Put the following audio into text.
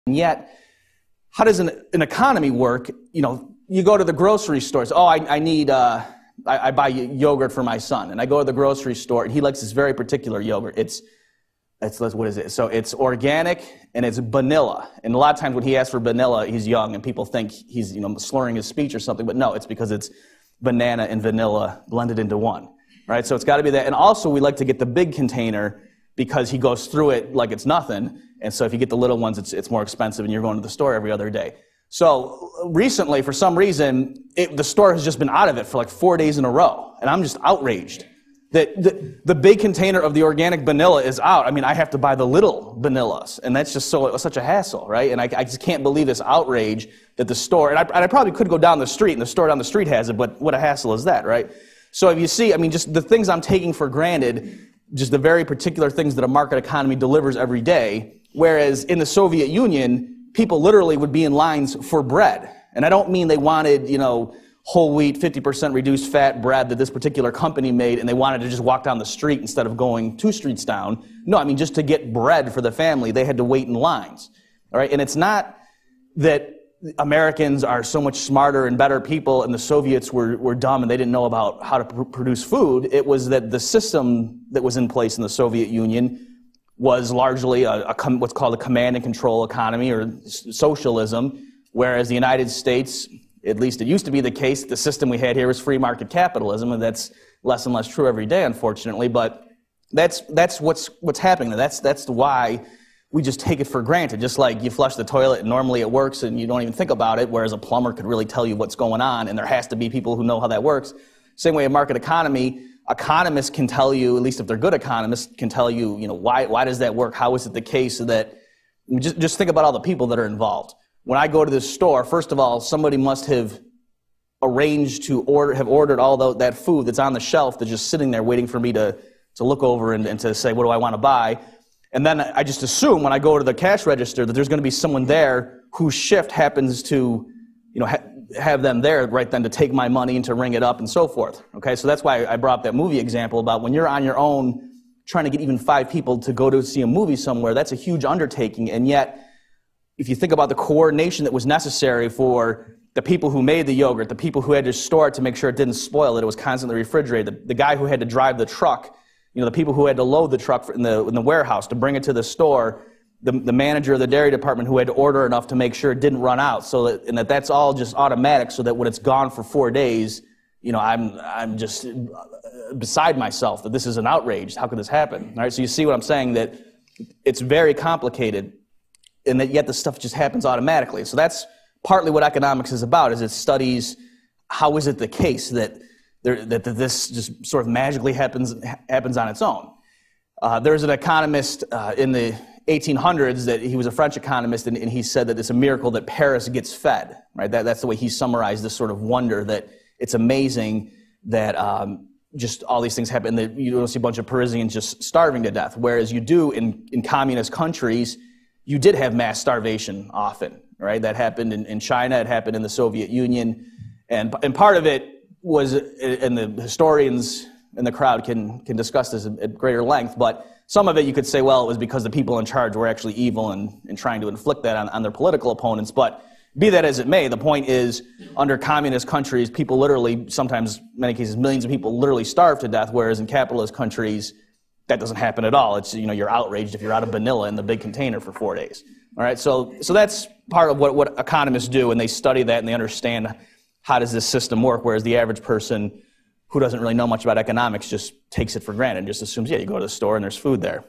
And yet, how does an economy work? You know, you go to the grocery stores. Oh, I buy yogurt for my son, and I go to the grocery store, and he likes this very particular yogurt. It's what is it? So it's organic and it's Banilla. And a lot of times when he asks for Banilla, he's young, and people think he's slurring his speech or something. But no, it's because it's banana and vanilla blended into one, right? So it's got to be that. And also, we like to get the big container because he goes through it like it's nothing. And so if you get the little ones, it's more expensive, and you're going to the store every other day. So recently, for some reason, the store has just been out of it for like 4 days in a row, and I'm just outraged that the big container of the organic Banilla is out. I mean, I have to buy the little Banillas, and that's just such a hassle, right? And I just can't believe this outrage that the store, and I probably could go down the street, and the store down the street has it, but what a hassle is that, right? So if you see, I mean, just the things I'm taking for granted, just the very particular things that a market economy delivers every day, whereas in the Soviet Union, people literally would be in lines for bread. And I don't mean they wanted, whole wheat, 50% reduced fat bread that this particular company made, and they wanted to just walk down the street instead of going 2 streets down. No, I mean, just to get bread for the family, they had to wait in lines. All right? And it's not that Americans are so much smarter and better people and the Soviets were dumb and they didn't know about how to produce food. It was that the system that was in place in the Soviet Union was largely what's called a command and control economy, or socialism, whereas the United States, at least it used to be the case, the system we had here was free market capitalism, and that's less and less true every day, unfortunately. But that's what's happening. That's why we just take it for granted. Just like you flush the toilet and normally it works and you don't even think about it, whereas a plumber could really tell you what's going on, and there has to be people who know how that works. Same way a market economy, economists can tell you, at least if they're good economists, can tell you, why does that work? How is it the case that just think about all the people that are involved. When I go to this store, first of all, somebody must have arranged to have ordered all that food that's on the shelf that's just sitting there waiting for me to look over and to say, what do I want to buy? And then I just assume when I go to the cash register that there's going to be someone there whose shift happens to, have them there right then to take my money and to ring it up and so forth. Okay, so that's why I brought up that movie example about when you're on your own trying to get even 5 people to go to see a movie somewhere. That's a huge undertaking, and yet if you think about the coordination that was necessary for the people who made the yogurt, the people who had to store it to make sure it didn't spoil, that it was constantly refrigerated, the guy who had to drive the truck, the people who had to load the truck in the warehouse to bring it to the store, the manager of the dairy department who had to order enough to make sure it didn't run out, that's all just automatic, so that when it's gone for 4 days, I'm just beside myself that this is an outrage. How could this happen? All right, so you see what I'm saying, that it's very complicated, and that yet the stuff just happens automatically. So that's partly what economics is about, is it studies how is it the case that this just sort of magically happens on its own. There's an economist in the 1800s that he was a French economist, and he said that it's a miracle that Paris gets fed. Right? That's the way he summarized this sort of wonder, that it's amazing that just all these things happen, that you don't see a bunch of Parisians just starving to death, whereas you do in communist countries. You did have mass starvation often, right? That happened in China, it happened in the Soviet Union, and part of it was, and the historians in the crowd can discuss this at greater length, but some of it you could say, well, it was because the people in charge were actually evil and trying to inflict that on their political opponents. But be that as it may, the point is, under communist countries, people literally, sometimes, in many cases, millions of people literally starve to death, whereas in capitalist countries, that doesn't happen at all. It's, you're outraged if you're out of Banilla in the big container for 4 days. All right, so that's part of what economists do, and they study that and they understand how does this system work, whereas the average person who doesn't really know much about economics just takes it for granted and just assumes, yeah, you go to the store and there's food there.